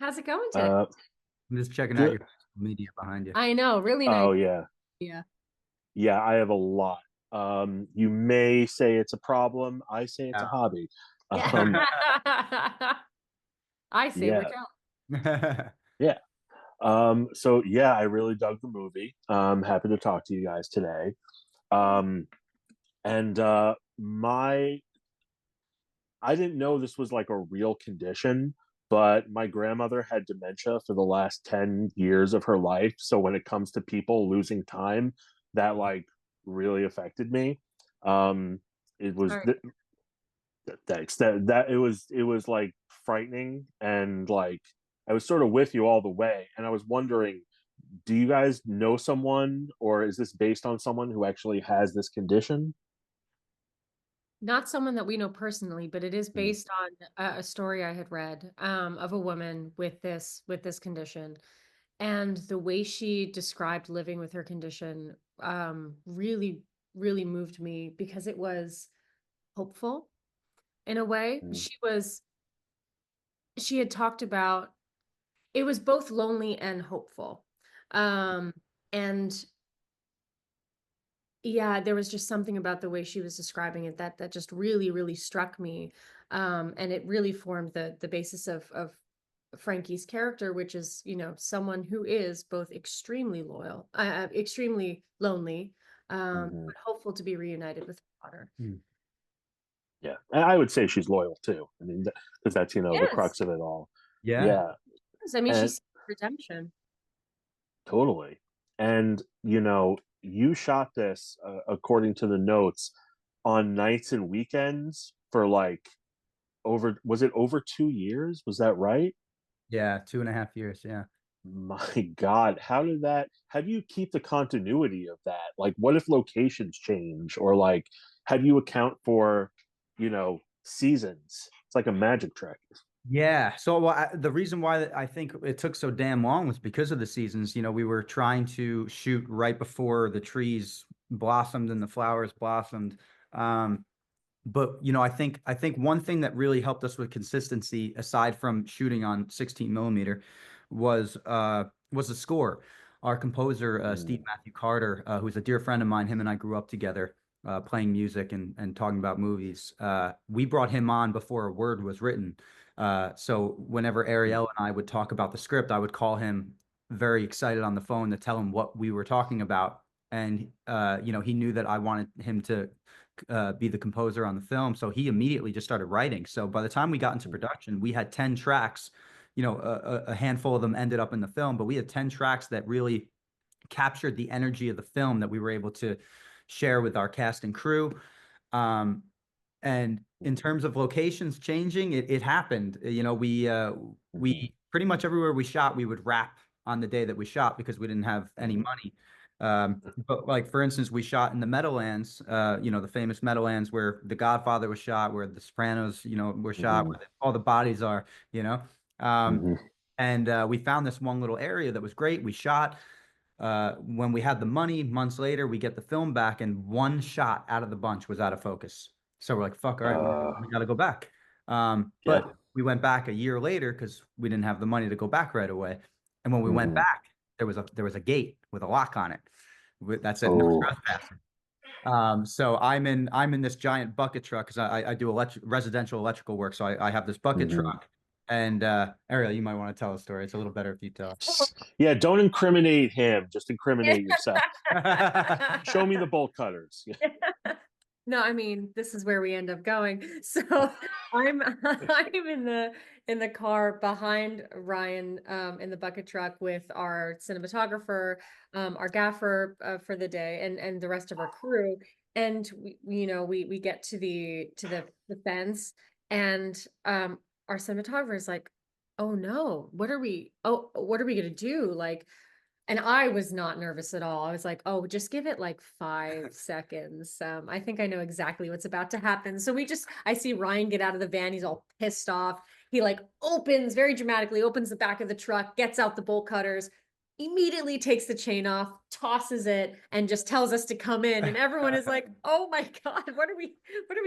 How's it going today? Uh, I'm just checking out good. your media behind you. I know, really nice. Oh yeah, Yeah. yeah. I have a lot. You may say it's a problem. I say it's a Yeah. hobby. Yeah. Um, I say we're yeah, jealous. yeah. So yeah, I really dug the movie. Happy to talk to you guys today. Um, and my I didn't know this was like a real condition, but my grandmother had dementia for the last 10 years of her life. So when it comes to people losing time, that like really affected me. Um, it was Sorry. thanks that it was like frightening and like I was sort of with you all the way. And I was wondering, do you guys know someone or is this based on someone who actually has this condition? Not someone that we know personally, but it is Mm, based on a story I had read of a woman with this condition. And the way she described living with her condition really, really moved me because it was hopeful in a way. mm, She had talked about it was both lonely and hopeful. Um, and yeah, there was just something about the way she was describing it that just really, really struck me. And it really formed the basis of Frankie's character, which is, someone who is both extremely loyal, extremely lonely, mhm. but hopeful to be reunited with her daughter. Hmm. Yeah, and I would say she's loyal too. I mean, because that's the Yes. crux of it all. Yeah. Yeah, Yes. I mean, and she's redemption. totally. And you shot this according to the notes on nights and weekends for like over. Was it over 2 years? Was that right? Yeah. 2.5 years. Yeah. My God, how did that? How do you keep the continuity of that? Like, what if locations change, or like, how do you account for, seasons? It's like a magic trick. Yeah. So the reason why I think it took so damn long was because of the seasons. We were trying to shoot right before the trees blossomed and the flowers blossomed. Um, but I think one thing that really helped us with consistency, aside from shooting on 16 millimeter, was the score. Our composer, Steve Mm, Matthew Carter, who's a dear friend of mine, him and I grew up together, playing music and talking about movies. We brought him on before a word was written. So whenever Ariel and I would talk about the script, I would call him very excited on the phone to tell him what we were talking about. And he knew that I wanted him to be the composer on the film. So he immediately just started writing. So by the time we got into production, we had 10 tracks. A handful of them ended up in the film, but we had 10 tracks that really captured the energy of the film that we were able to share with our cast and crew. Um, and in terms of locations changing, it happened. mhm. We pretty much everywhere we shot, we would wrap on the day that we shot because we didn't have any money. But like for instance, we shot in the Meadowlands, the famous Meadowlands where The Godfather was shot, where The Sopranos, were shot, Mhm, where all the bodies are, you know. Um, mhm. and we found this one little area that was great. We shot. When we had the money, months later, we get the film back, and one shot out of the bunch was out of focus. So we're like, "Fuck! All right, we got to go back." Yeah. But we went back a year later because we didn't have the money to go back right away. And when we went Mhm. back, there was a gate with a lock on it that said "No Oh, trespassing." So I'm in this giant bucket truck because I do residential electrical work. So I have this bucket mhm. truck. And Ariel, you might want to tell a story. It's a little better if you tell. Yeah. Don't incriminate him. Just incriminate yourself. Show me the bolt cutters. No, I mean, this is where we end up going. So I'm in the car behind Ryan in the bucket truck with our cinematographer, our gaffer for the day and the rest of our crew. And we get to the fence and our cinematographer is like, "Oh no, what are we gonna do?" Like, and I was not nervous at all. I was like, oh, just give it like 5 seconds. I think I know exactly what's about to happen. So I see Ryan get out of the van. He's all pissed off. He like opens very dramatically, opens the back of the truck, gets out the bolt cutters, immediately takes the chain off, tosses it, and just tells us to come in. And everyone is like, oh my God, what are we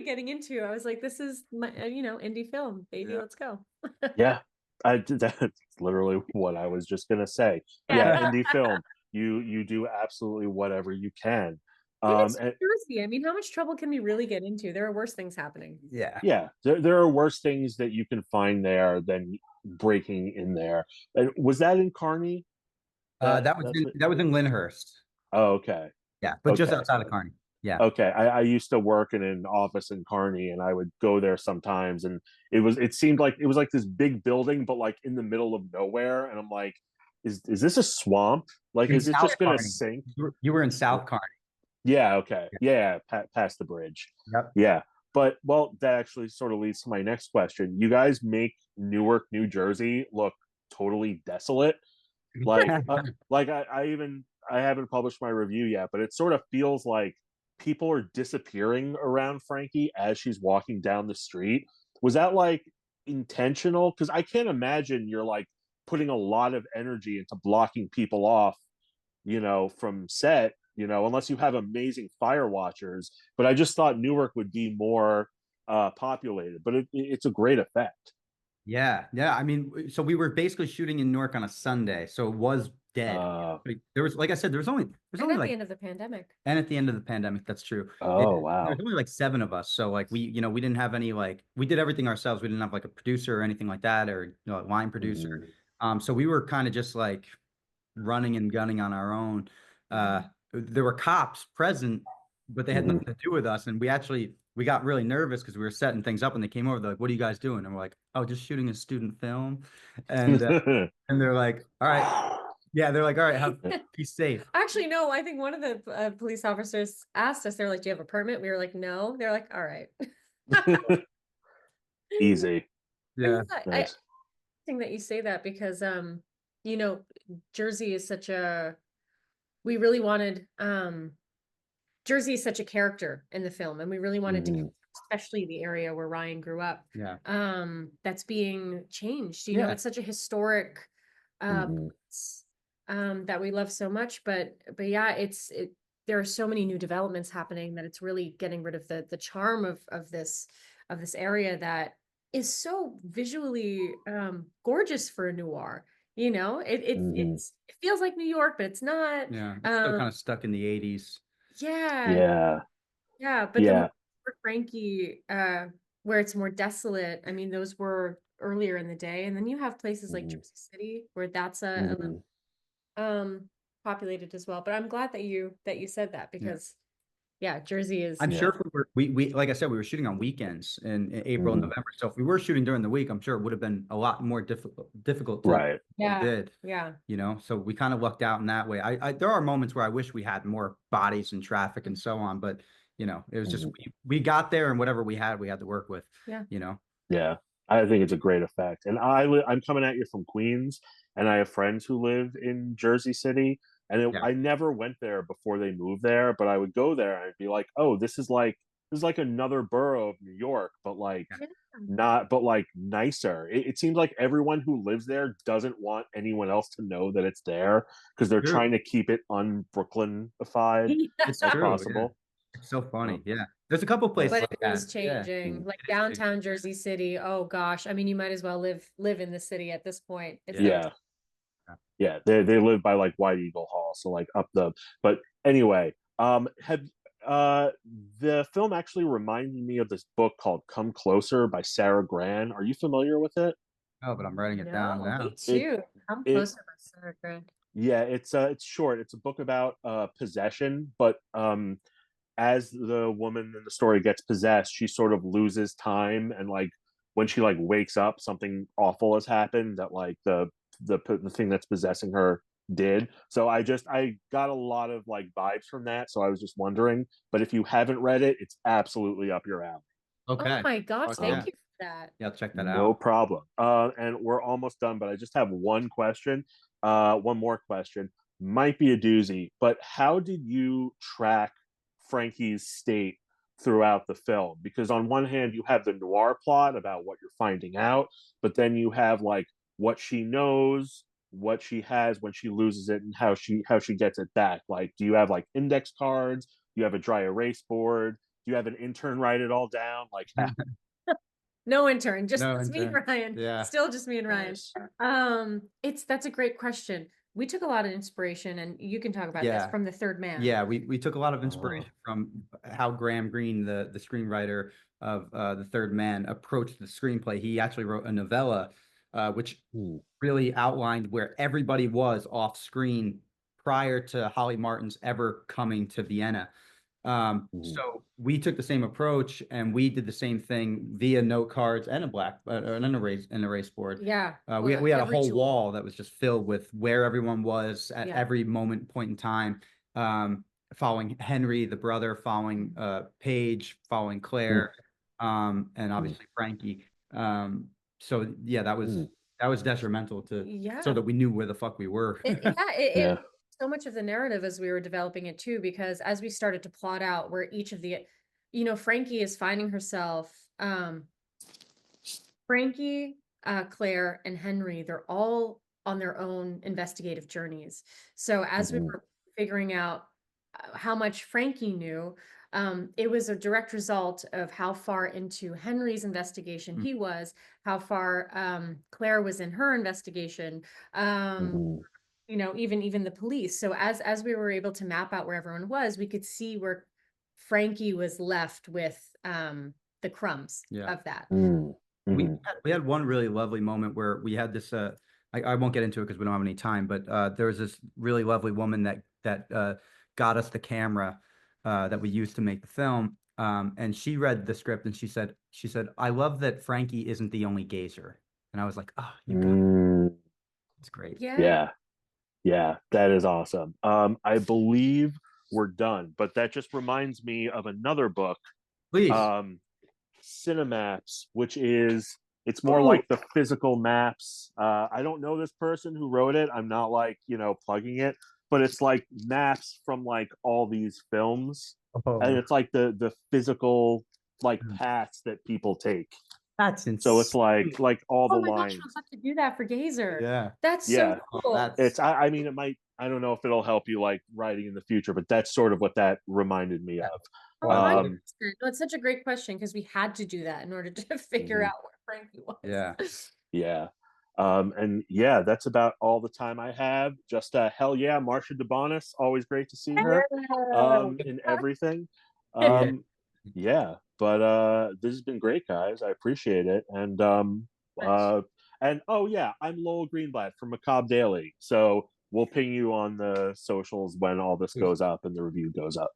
getting into? I was like, this is my, indie film, baby, Yeah. let's go. Yeah. That's literally what I was just gonna say. Yeah, indie film. You do absolutely whatever you can. And it's And Jersey. I mean, how much trouble can we really get into? There are worse things happening. Yeah. yeah, there are worse things that you can find there than breaking in there. And was that in Kearney? That's what. That was in Lyndhurst. Oh, okay. Yeah, but just Okay. outside of Kearney. Yeah. Okay. I used to work in an office in Kearney, and I would go there sometimes, and it seemed like it was like this big building, but like in the middle of nowhere. And I'm like, is this a swamp? Like, In is it South just gonna Kearney. sink? You were in South Kearney. Yeah, okay. Yeah, past the bridge. Yep. Yeah. But well, that actually sort of leads to my next question. You guys make Newark, New Jersey look totally desolate. Like like I haven't published my review yet, but it sort of feels like people are disappearing around Frankie as she's walking down the street. Was that like intentional? Because I can't imagine you're like putting a lot of energy into blocking people off, from set, unless you have amazing fire watchers. But I just thought Newark would be more populated, but it's a great effect. Yeah, yeah. I mean, so we were basically shooting in Newark on a Sunday, so it was dead. Like, there was, like I said, there's And only at the like, end of the pandemic. and at the end of the pandemic, that's true. Oh wow. There's only like 7 of us, so like we didn't have any, like, we did everything ourselves. We didn't have like a producer or anything like that, or a line producer. So we were kind of just like running and gunning on our own. There were cops present, but they had nothing to do with us. And we got really nervous because we were setting things up, and they came over. They're like, "What are you guys doing?" And we're like, "Oh, just shooting a student film." And and they're like, "All right." Yeah, they're like, "All right, be safe." Actually, no, I think one of the police officers asked us, they're like, "Do you have a permit?" We were like, "No." They're like, "All right." Easy. Yeah. Nice. Think that you say that because you know, Jersey is such a we really wanted Jersey is such a character in the film, and we really wanted to, especially the area where Ryan grew up, Yeah. that's being changed. Yeah. It's such a historic place, that we love so much, but yeah, there are so many new developments happening that it's really getting rid of the charm of this area that is so visually gorgeous for a noir. It feels like New York, but it's not. Yeah. It's still kind of stuck in the 80s. Yeah, Yeah. but the Yeah. movies for Frankie, where it's more desolate, I mean, those were earlier in the day, and then you have places like Jersey City where that's a little populated as well. But I'm glad that you said that because yeah, Jersey is. I'm sure if we like I said, we were shooting on weekends in April and November. So if we were shooting during the week, I'm sure it would have been a lot more difficult to Right. Yeah. did. Yeah. So we kind of lucked out in that way. I there are moments where I wish we had more bodies and traffic and so on, but it was just we got there, and whatever we had to work with. Yeah. Yeah. I think it's a great effect. And I'm coming at you from Queens, and I have friends who live in Jersey City. And Yeah. I never went there before they moved there, but I would go there and I'd be like, "Oh, this is like another borough of New York, but like not, but like nicer." It seems like everyone who lives there doesn't want anyone else to know that it's there because they're True. trying to keep it un-Brooklynified It's as true, possible. It's so funny. Yeah. There's a couple places But like it is that. Yeah. changing. Like downtown Jersey City. Oh gosh. I mean, you might as well live in the city at this point. It's Yeah. Yeah, they live by like White Eagle Hall, so like up the. But anyway, have the film actually reminded me of this book called Come Closer by Sarah Gran. Are you familiar with it? Oh, but I'm writing it down now. Me too. I'm it- closer by Sarah Gran. Yeah, it's short. It's a book about possession, but as the woman in the story gets possessed, she sort of loses time, and like when she like wakes up, something awful has happened that like the thing that's possessing her did. So I got a lot of like vibes from that. So I was just wondering, but if you haven't read it, it's absolutely up your alley. Okay. Oh my gosh, Okay. thank you for that. Yeah, I'll check that No out. problem. And we're almost done, but I just have one question. One more question. Might be a doozy, but how did you track Frankie's state throughout the film? Because on one hand, you have the noir plot about what you're finding out, but then you have like what she knows, what she has when she loses it, and how she gets it back. Like, do you have like index cards? Do you have a dry erase board? Do you have an intern write it all down? Like, No intern, just No it's me and intern. Ryan. Yeah. Still just me and Ryan. Nice. That's a great question. We took a lot of inspiration, and you can talk about this, Yeah. from The Third Man. Yeah, we took a lot of Oh. inspiration from how Graham Greene, the screenwriter of The Third Man, approached the screenplay. He actually wrote a novella, which Hmm. really outlined where everybody was off screen prior to Holly Martin's ever coming to Vienna. So we took the same approach, and we did the same thing via note cards and an erase board. Yeah. We had a every whole tool. wall that was just filled with where everyone was at Yeah. every point in time, following Henry, the brother, following Paige, following Claire, and obviously Frankie. So yeah, that was detrimental to Yeah. so that we knew where the fuck we were. Yeah. So much of the narrative as we were developing it too, because as we started to plot out where each of the, Frankie is finding herself, Frankie, Claire, and Henry, they're all on their own investigative journeys. So as we were figuring out how much Frankie knew, it was a direct result of how far into Henry's investigation he was, how far Claire was in her investigation, even the police. So as we were able to map out where everyone was, we could see where Frankie was left with the crumbs Yeah. of that. We had one really lovely moment where we had this. I won't get into it because we don't have any time. But there was this really lovely woman that got us the camera that we used to make the film. And she read the script and she said, "I love that Frankie isn't the only gazer." And I was like, "Oh, you got it. It's great." Yeah. Yeah, that is awesome. I believe we're done, but that just reminds me of another book, Please. Cinemaps, which is, it's more like the physical maps. I don't know this person who wrote it. I'm not plugging it, but it's like maps from like all these films, and it's like the physical paths that people take. That's insane. So it's like all the Oh my gosh, lines. I'll have to do that for Gazer. Yeah. That's Yeah. so cool. It's I mean, it might, I don't know if it'll help you writing in the future, but that's sort of what that reminded me of. Oh, 100%. No, it's such a great question because we had to do that in order to figure out where Frankie was. Yeah. Yeah. And yeah, that's about all the time I have. Just hell yeah, Marcia DeBonis, always great to see her in everything. Yeah, but this has been great, guys. I appreciate it. And oh yeah, I'm Lowell Greenblatt from Macabre Daily. So we'll ping you on the socials when all this goes up and the review goes up.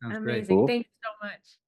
Sounds Amazing. great. Cool. Thank you so much.